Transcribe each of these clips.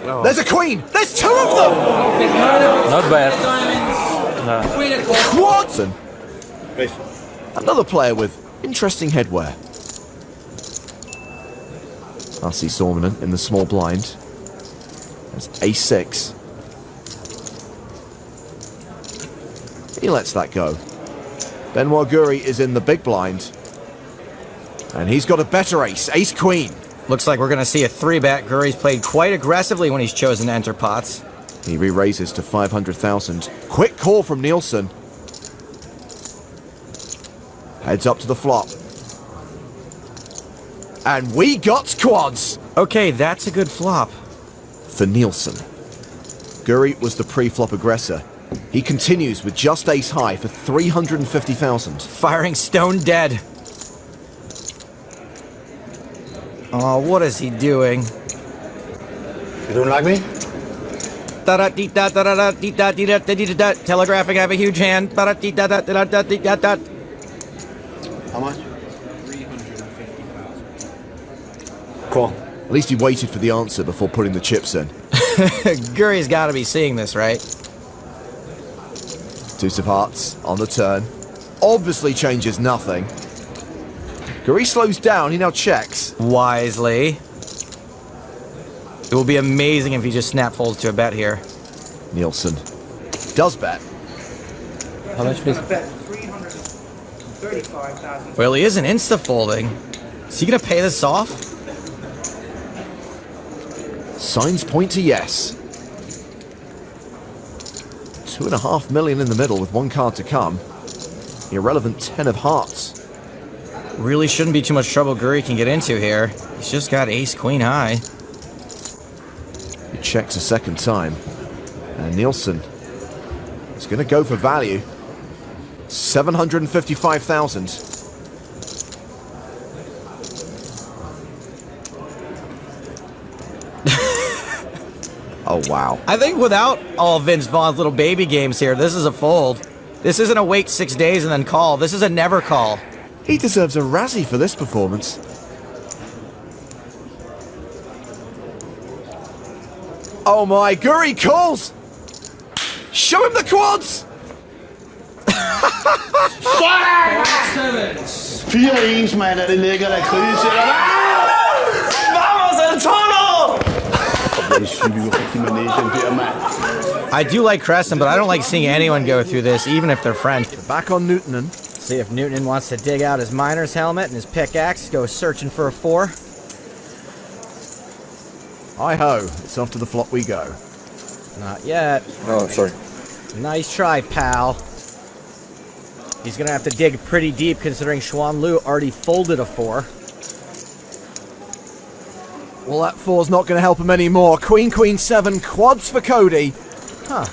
There's a queen! There's two of them! Not bad. Watson! Another player with interesting headwear. Arsi Sormanen in the small blind. There's A6. He lets that go. Benoit Guri is in the big blind. And he's got a better ace. Ace-queen. Looks like we're going to see a 3-bet. Guri's played quite aggressively when he's chosen to enter pots. He re-raises to 500,000. Quick call from Nielsen. Heads up to the flop. And we got quads! Okay, that's a good flop. For Nielsen. Guri was the pre-flop aggressor. He continues with just ace high for 350,000. Firing stone dead. Oh, what is he doing? You don't like me? Telegraphing, I have a huge hand. How much? 350,000. Cool. At least he waited for the answer before putting the chips in. Guri's got to be seeing this, right? Deuce of hearts on the turn. Obviously changes nothing. Guri slows down, he now checks. Wisely. It will be amazing if he just snap folds to a bet here. Nielsen does bet. How much, please? I bet 335,000. Well, he isn't insta-folding. Is he going to pay this off? Signs point to yes. 2.5 million in the middle with one card to come. Irrelevant 10 of hearts. Really shouldn't be too much trouble Guri can get into here. He's just got ace-queen high. He checks a second time. And Nielsen is going to go for value. 755,000. Oh, wow. I think without all Vince Vaughn's little baby games here, this is a fold. This isn't a wait 6 days and then call. This is a never call. He deserves a Razzie for this performance. Oh my, Guri calls! Show him the quads! 4-1, mand, det ligger der krise. Vamos, El Toro! I do like Crescent, but I don't like seeing anyone go through this, even if they're friends. Back on Newtonen. See if Newtonen wants to dig out his miner's helmet and his pickaxe, go searching for a 4. Hi-ho, it's off to the flop we go. Not yet. Oh, sorry. Nice try, pal. He's gonna have to dig pretty deep considering Xuan Lu already folded a 4. Well, that 4's not going to help him anymore. Queen, Queen, 7, quads for Cody. Huh.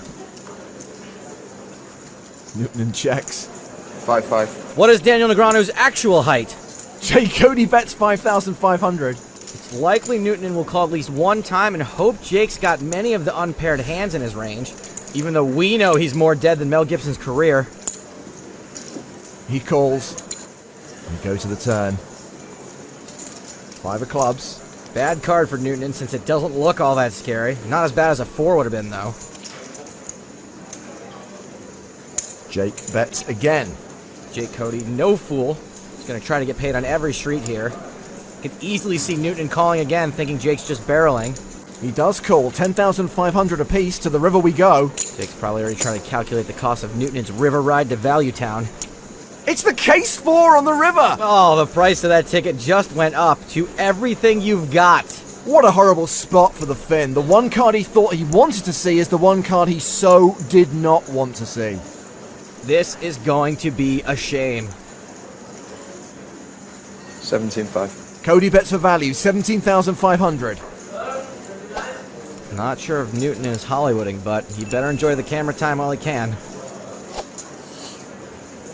Newtonen checks. 5-5. What is Daniel Negreanu's actual height? Jay Cody bets 5,500. It's likely Newtonen will call at least one time and hope Jake's got many of the unpaired hands in his range, even though we know he's more dead than Mel Gibson's career. He calls. And goes to the turn. 5 of clubs. Bad card for Newtonen since it doesn't look all that scary. Not as bad as a 4 would have been, though. Jake bets again. Jake Cody, no fool. He's going to try to get paid on every street here. Could easily see Newtonen calling again, thinking Jake's just barreling. He does call. 10,500 apiece. To the river we go. Jake's probably already trying to calculate the cost of Newtonen's river ride to Value Town. It's the case 4 on the river. Oh, the price of that ticket just went up to everything you've got. What a horrible spot for the Finn. The one card he thought he wanted to see is the one card he so did not want to see. This is going to be a shame. 17-5. Cody bets for value, 17,500. Not sure if Newtonen is Hollywooding, but he better enjoy the camera time while he can.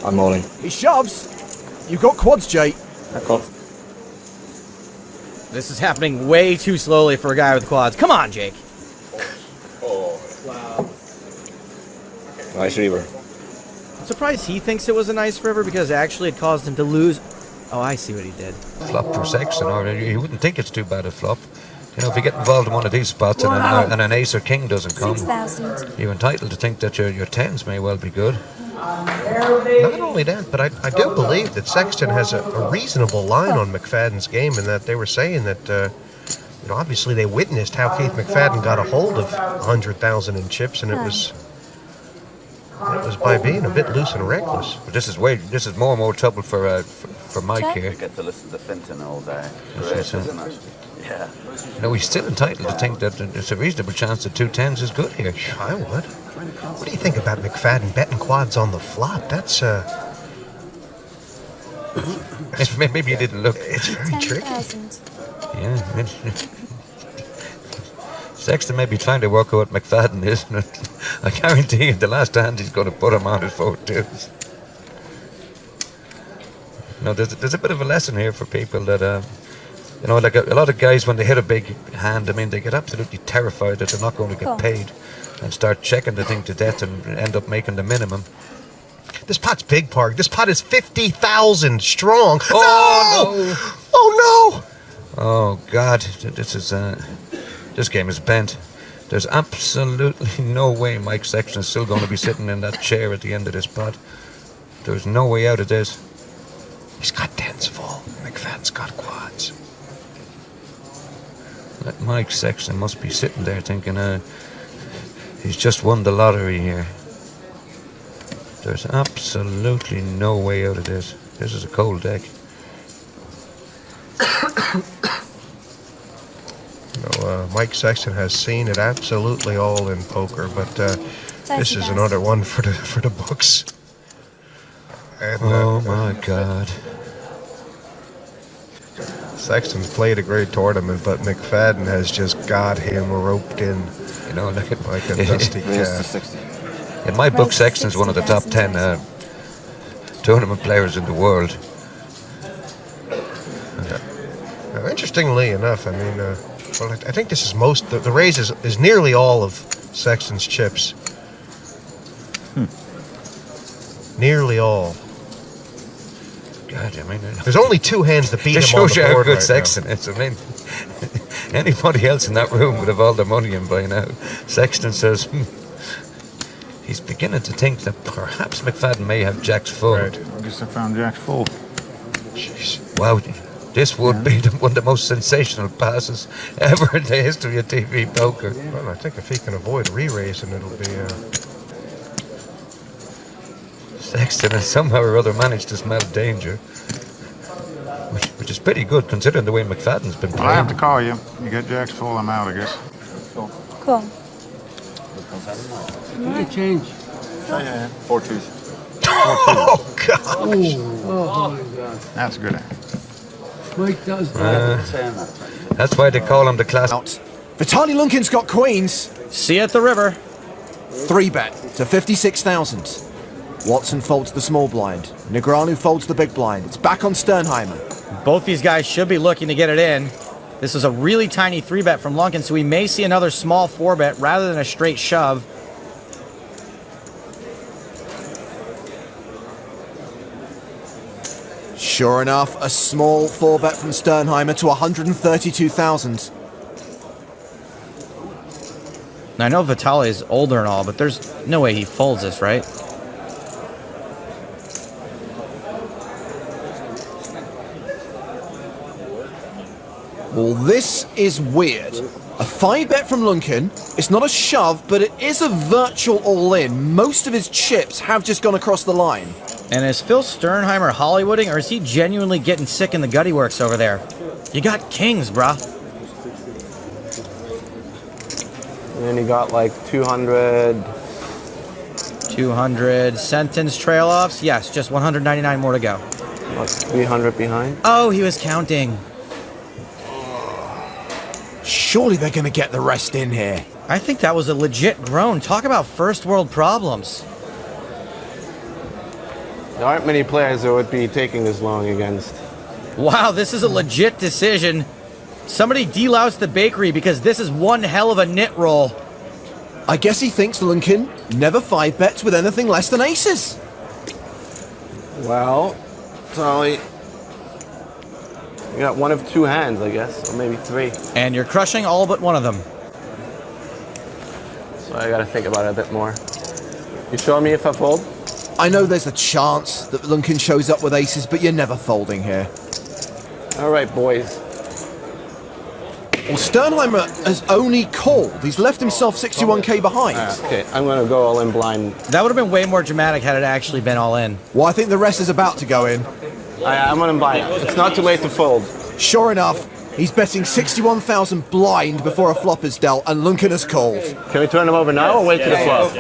I'm all in. He shoves. You've got quads, Jay. I call. This is happening way too slowly for a guy with quads. Come on, Jake. Nice river. I'm surprised he thinks it was a nice river because actually it caused him to lose. Oh, I see what he did. Flop to 6, you know, you wouldn't think it's too bad a flop. You know, if you get involved in one of these spots and an ace or king doesn't come, 6,000. you're entitled to think that your tens may well be good. Not only that, but I do believe that Sexton has a reasonable line on McFadden's game, in that they were saying that, obviously they witnessed how Keith McFadden got a hold of 100,000 in chips, and it was by being a bit loose and reckless. But this is more and more trouble for Mike Check. here. You get to listen to Finton all day. Yes, Great, yes, isn't it? Yeah. You know, he's still entitled to think that there's a reasonable chance that 2 tens is good here. I would. What do you think about McFadden betting quads on the flop? That's Maybe you didn't look. it's very tricky. 10,000. Yeah. Sexton may be trying to work out what McFadden is. I guarantee you the last hand he's going to put him on his 4 twos. No, there's a bit of a lesson here for people that, like a lot of guys, when they hit a big hand, I mean, they get absolutely terrified that they're not going to get paid and start checking the thing to death and end up making the minimum. This pot's big, Park. This pot is 50,000 strong. Oh, no! Oh, no! Oh, God. This game is bent. There's absolutely no way Mike Sexton is still going to be sitting in that chair at the end of this pot. There's no way out of this. He's got tens full. McFadden's got quads. That Mike Sexton must be sitting there thinking, he's just won the lottery here. There's absolutely no way out of this. This is a cold deck. Mike Sexton has seen it absolutely all in poker, but this is 30,000. another one for the books. And, Oh my God. Sexton's played a great tournament, but McFadden has just got him roped in You know, like like a dusty Raise to cat. 60. in my book, Raise to Sexton's one of the top 10 tournament players in the world. Now, interestingly enough, I mean, I think this is the raise is nearly all of Sexton's chips. Nearly all. God, I mean, There's only 2 hands that beat this him on shows the you how board good right Sexton is. I mean, anybody else in that room would have all their money in by now. Sexton says, he's beginning to think that perhaps McFadden may have jacks full. Right. I guess I found Jack full. Jeez. Wow, this would be one of the most sensational passes ever in the history of TV poker. Well, I think if he can avoid re-raising, it'll be. Sexton has somehow or other managed to smell danger, which is pretty good considering the way McFadden's been Well, I have to playing. call you. You get Jack's full, I'm out, I guess. Cool. Yeah. 4 twos. Oh God! That's a good. That's why they call him the class. Out. Vitaly Lunkin's got queens. See you at the river. 3-bet to 56,000. Watson folds the small blind. Negreanu folds the big blind. It's back on Sternheimer. Both these guys should be looking to get it in. This is a really tiny 3-bet from Lunkin, so we may see another small 4-bet rather than a straight shove. Sure enough, a small 4-bet from Sternheimer to 132,000. Now, I know Vitaly is older and all, but there's no way he folds this, right? Well, this is weird. A 5-bet from Lunkin. It's not a shove, but it is a virtual all-in. Most of his chips have just gone across the line. And is Phil Sternheimer Hollywooding, or is he genuinely getting sick in the gutty works over there? You got kings, bruh. And then you got like 200. 200 sentence trail-offs? Yes, just 199 more to go. Like 300 behind. Oh, he was counting. Surely they're going to get the rest in here. I think that was a legit groan. Talk about first world problems. There aren't many players that would be taking this long against. Wow, this is a legit decision. Somebody delouse the bakery because this is one hell of a knit roll. I guess he thinks Lunkin never 5-bets with anything less than aces. Well, Tolly, You got one of two hands, I guess, or maybe three. And you're crushing all but one of them. So I gotta think about it a bit more. You show me if I fold? I know there's a chance that Lunkin shows up with aces, but you're never folding here. All right, boys. Well, Sternheimer has only called. He's left himself 61k behind. Okay, I'm gonna go all in blind. That would have been way more dramatic had it actually been all in. Well, I think the rest is about to go in. I'm gonna blind. It's not too late to fold. Sure enough, he's betting 61,000 blind before a flop is dealt, and Lunkin has called. Can we turn them over now or wait to the flop?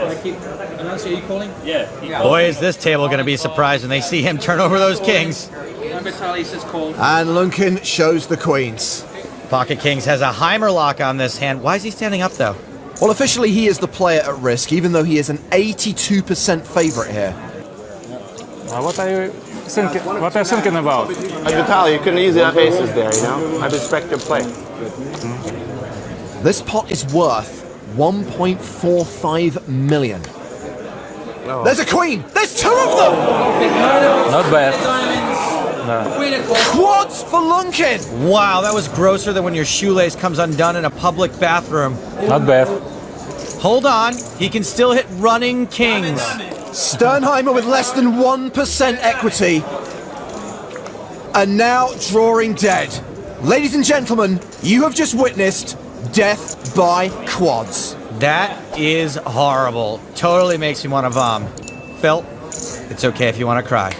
Boy, is this table going to be surprised when they see him turn over those kings. And Lunkin shows the queens. Pocket Kings has a Heimerlock on this hand. Why is he standing up, though? Well, officially he is the player at risk, even though he is an 82% favorite here. What are you thinking? What are you thinking about? Vitaly, you couldn't easily have aces there, you know? I respect your play. This pot is worth 1.45 million. Oh. There's a queen! There's two of them! Not bad. Quads for Lunkin! Wow, that was grosser than when your shoelace comes undone in a public bathroom. Not bad. Hold on, he can still hit running kings. Sternheimer with less than 1% equity. And now drawing dead. Ladies and gentlemen, you have just witnessed death by quads. That is horrible. Totally makes me want to vom. Phil, it's okay if you want to cry.